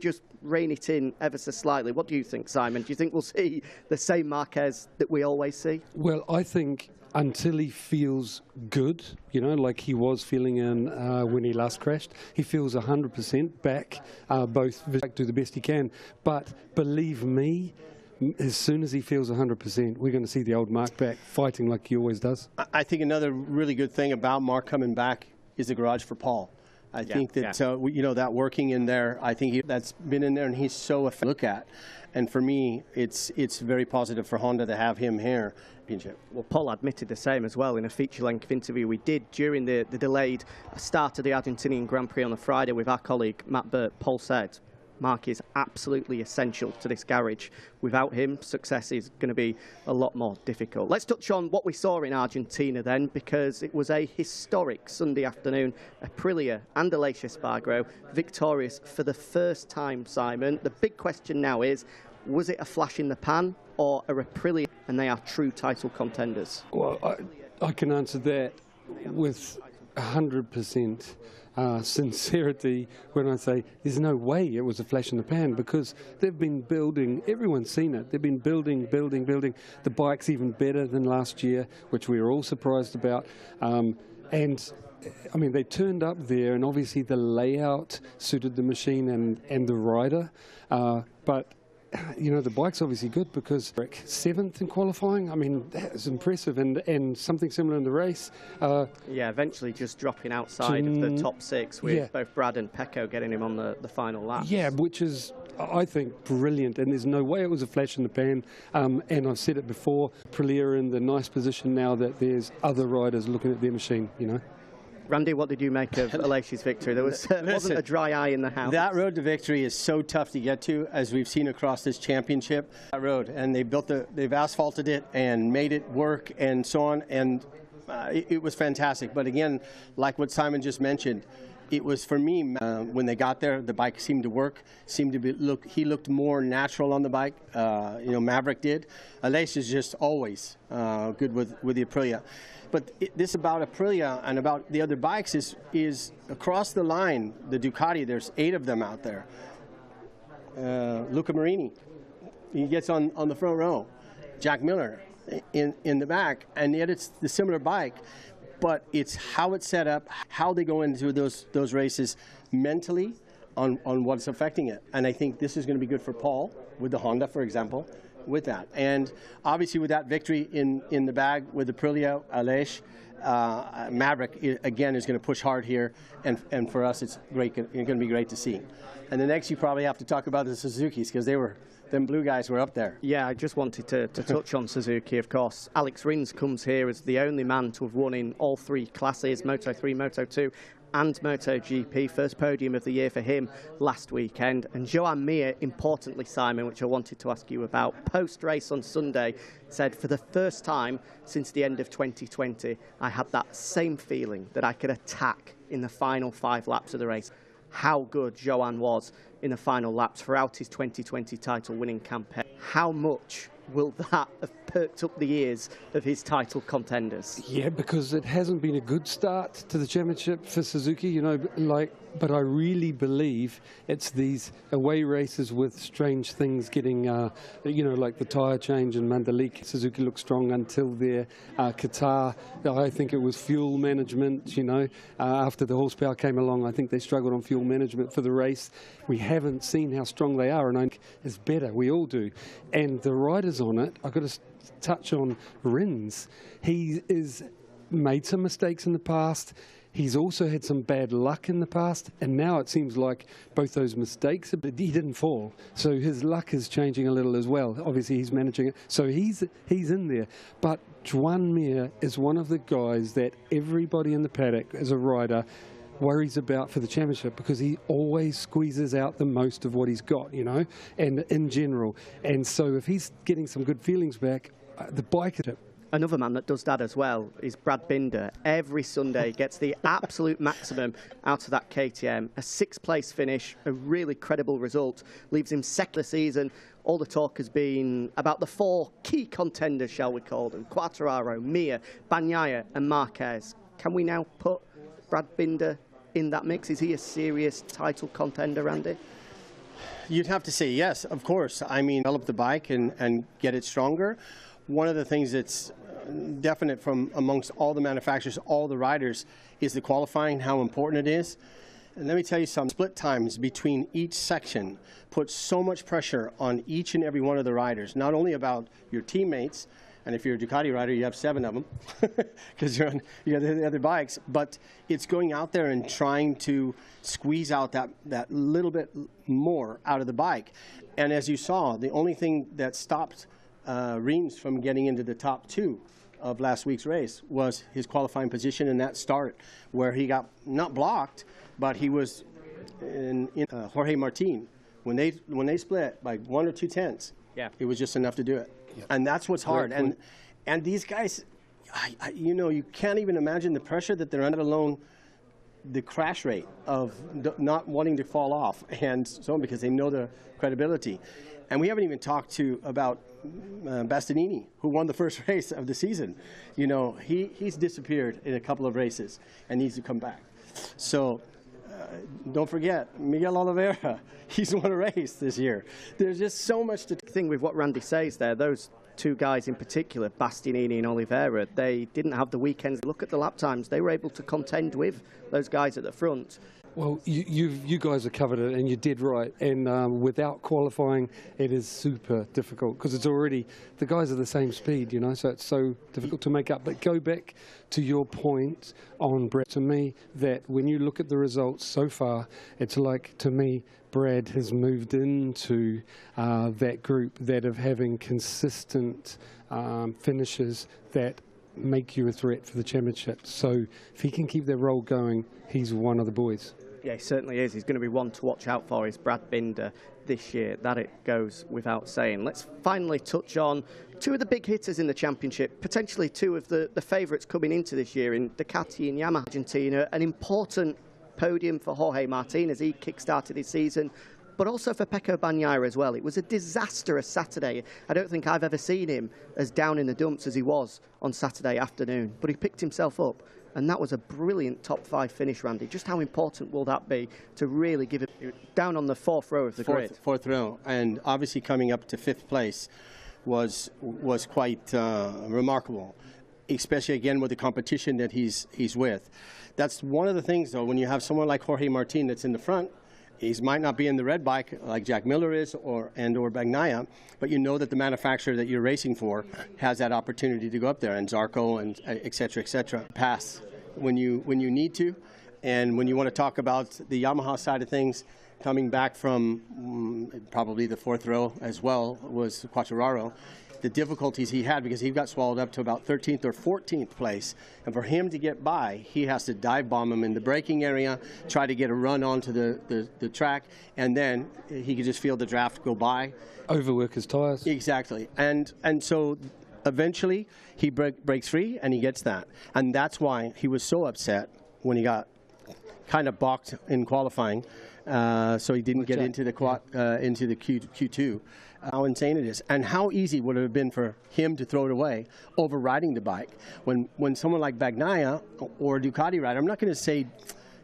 Just rein it in ever so slightly. What do you think, Simon? Do you think we'll see the same Marquez that we always see? Well, I think until he feels good, you know, like he was feeling in when he last crashed, he feels 100% back, both do the best he can. But believe me, as soon as he feels 100%, we're going to see the old Marc back fighting like he always does. I think another really good thing about Marc coming back is the garage for Paul. I think that, you know, that working in there, I think that's been in there, and he's so effective to look at. And for me, it's very positive for Honda to have him here. Well, Paul admitted the same as well in a feature-length interview we did during the delayed start of the Argentinian Grand Prix on the Friday with our colleague Matt Burt. Paul said, Marc is absolutely essential to this garage. Without him, success is going to be a lot more difficult. Let's touch on what we saw in Argentina then, because it was a historic Sunday afternoon. Aprilia and Aleix Espargaro victorious for the first time, Simon. The big question now is, was it a flash in the pan or are Aprilia and they are true title contenders? Well, I can answer that with 100% sincerity when I say there's no way it was a flash in the pan, because they've been building, everyone's seen it, they've been building. The bike's even better than last year, which we were all surprised about. And I mean, they turned up there, and obviously the layout suited the machine and the rider, but you know, the bike's obviously good, because 7th in qualifying, I mean, that is impressive, and something similar in the race. Yeah, eventually just dropping outside of the top 6 with both Brad and Pecco getting him on the final lap. Yeah, which is, I think, brilliant, and there's no way it was a flash in the pan. And I've said it before, Aprilia are in the nice position now that there's other riders looking at their machine, you know. Randy, what did you make of Aleix's victory? There wasn't a dry eye in the house. That road to victory is so tough to get to, as we've seen across this championship. That road, and they've asphalted it and made it work and so on, and it was fantastic. But again, like what Simon just mentioned, it was, for me, when they got there, the bike seemed to work, he looked more natural on the bike, you know, Maverick did. Aleix is just always good with the Aprilia. But this about Aprilia and about the other bikes is across the line, the Ducati, there's 8 of them out there. Luca Marini, he gets on the front row. Jack Miller in the back, and yet it's the similar bike. But it's how it's set up, how they go into those races mentally on what's affecting it. And I think this is going to be good for Paul with the Honda, for example, with that. And obviously with that victory in the bag with Aprilia, Aleix, Maverick, again, is going to push hard here. And for us, it's great. It's going to be great to see. And the next you probably have to talk about the Suzukis, because them blue guys were up there. Yeah, I just wanted to touch on Suzuki, of course. Alex Rins comes here as the only man to have won in all 3 classes, Moto3, Moto2 and MotoGP. First podium of the year for him last weekend. And Joan Mir, importantly, Simon, which I wanted to ask you about, post-race on Sunday, said, for the first time since the end of 2020, I had that same feeling that I could attack in the final 5 laps of the race. How good Joan was in the final laps throughout his 2020 title-winning campaign. How much will that have perked up the ears of his title contenders? Yeah, because it hasn't been a good start to the championship for Suzuki, you know, but I really believe it's these away races with strange things getting, you know, like the tyre change in Mandalika. Suzuki looked strong until their Qatar. I think it was fuel management, you know. After the horsepower came along, I think they struggled on fuel management for the race. We haven't seen how strong they are, and I think it's better. We all do. And the riders on it, I've got to touch on Rins. He has made some mistakes in the past. He's also had some bad luck in the past, and now it seems like both those mistakes, but he didn't fall. So his luck is changing a little as well. Obviously, he's managing it. So he's in there. But Joan Mir is one of the guys that everybody in the paddock, as a rider, worries about for the championship, because he always squeezes out the most of what he's got, you know, and in general. And so if he's getting some good feelings back, the bike... Another man that does that as well is Brad Binder. Every Sunday gets the absolute maximum out of that KTM. A 6th place finish, a really credible result, leaves him second the season. All the talk has been about the 4 key contenders, shall we call them: Quartararo, Mir, Bagnaia and Marquez. Can we now put Brad Binder in that mix? Is he a serious title contender, Randy? You'd have to say yes, of course. I mean, develop the bike and get it stronger. One of the things that's definite from amongst all the manufacturers, all the riders, is the qualifying, how important it is. And let me tell you something, split times between each section puts so much pressure on each and every one of the riders, not only about your teammates, and if you're a Ducati rider, you have 7 of them because you have the other bikes, but it's going out there and trying to squeeze out that little bit more out of the bike. And as you saw, the only thing that stopped Rins from getting into the top 2 of last week's race was his qualifying position in that start, where he got not blocked, but he was in Jorge Martin. When they split by 1 or 2 tenths, it was just enough to do it. Yep. And that's what's hard. And these guys, you know, you can't even imagine the pressure that they're under, alone the crash rate of not wanting to fall off, and so on, because they know the credibility. And we haven't even talked about Bastianini, who won the first race of the season. You know, he's disappeared in a couple of races and needs to come back. So don't forget, Miguel Oliveira, he's won a race this year. There's just so much to thing with what Randy says there. Those 2 guys in particular, Bastianini and Oliveira, they didn't have the weekends. Look at the lap times. They were able to contend with those guys at the front. Well, you guys have covered it, and you did right. And without qualifying, it is super difficult because it's already, the guys are the same speed, you know, so it's so difficult to make up. But go back to your point on Brad. To me, that when you look at the results so far, it's like, to me, Brad has moved into that group that of having consistent finishes that make you a threat for the championship. So if he can keep that roll going, he's one of the boys. Yeah, he certainly is. He's going to be one to watch out for, is Brad Binder this year. That it goes without saying. Let's finally touch on 2 of the big hitters in the championship, potentially 2 of the favourites coming into this year in Ducati and Yamaha. Argentina, an important podium for Jorge Martin as he kick-started his season, but also for Pecco Bagnaia as well. It was a disastrous Saturday. I don't think I've ever seen him as down in the dumps as he was on Saturday afternoon, but he picked himself up, and that was a brilliant top 5 finish, Randy. Just how important will that be to really give it down on the 4th row of the grid? 4th row, and obviously coming up to 5th place was quite remarkable, especially again with the competition that he's with. That's one of the things, though, when you have someone like Jorge Martin that's in the front. He might not be in the red bike like Jack Miller is or Bagnaia, but you know that the manufacturer that you're racing for has that opportunity to go up there, and Zarco and et cetera, pass when you need to. And when you want to talk about the Yamaha side of things, coming back from probably the 4th row as well was Quartararo. The difficulties he had, because he got swallowed up to about 13th or 14th place. And for him to get by, he has to dive bomb him in the braking area, try to get a run onto the track, and then he could just feel the draft go by. Overwork his tires. Exactly. And so eventually he breaks free and he gets that. And that's why he was so upset when he got kind of balked in qualifying. So he didn't get into the Q2. How insane it is, and how easy would it have been for him to throw it away, overriding the bike. When someone like Bagnaia or a Ducati rider, I'm not going to say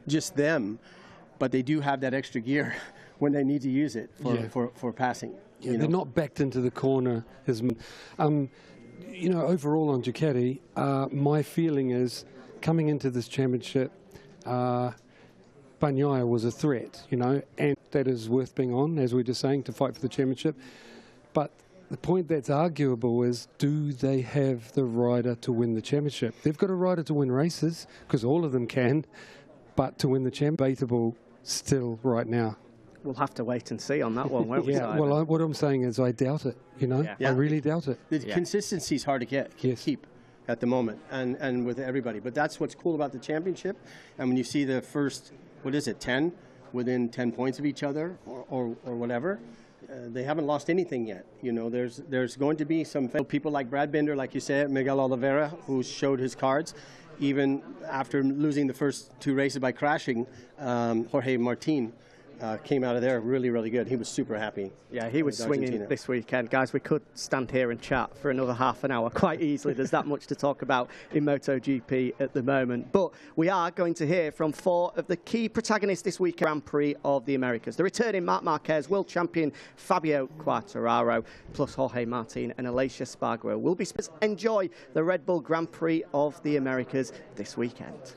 just them, but they do have that extra gear when they need to use it for passing. Yeah, they're not backed into the corner. You know, overall on Ducati, my feeling is coming into this championship, Bagnaia was a threat, you know, and that is worth being on, as we were just saying, to fight for the championship. But the point that's arguable is, do they have the rider to win the championship? They've got a rider to win races, because all of them can, but to win the championship, debatable still right now. We'll have to wait and see on that one, won't we? Yeah, well, what I'm saying is I doubt it, you know. I really doubt it. The consistency is hard to keep at the moment, and with everybody. But that's what's cool about the championship. And when you see the first, 10 within 10 points of each other or whatever, they haven't lost anything yet. You know, there's going to be some people like Brad Binder, like you said, Miguel Oliveira, who showed his cards. Even after losing the first 2 races by crashing, Jorge Martin came out of there really, really good. He was super happy. Yeah, he was swinging Argentina. this weekend. Guys, we could stand here and chat for another half an hour quite easily. There's that much to talk about in MotoGP at the moment. But we are going to hear from 4 of the key protagonists this week Grand Prix of the Americas. The returning Marc Marquez, world champion Fabio Quartararo, plus Jorge Martin and Aleix Espargaro will be enjoy the Red Bull Grand Prix of the Americas this weekend.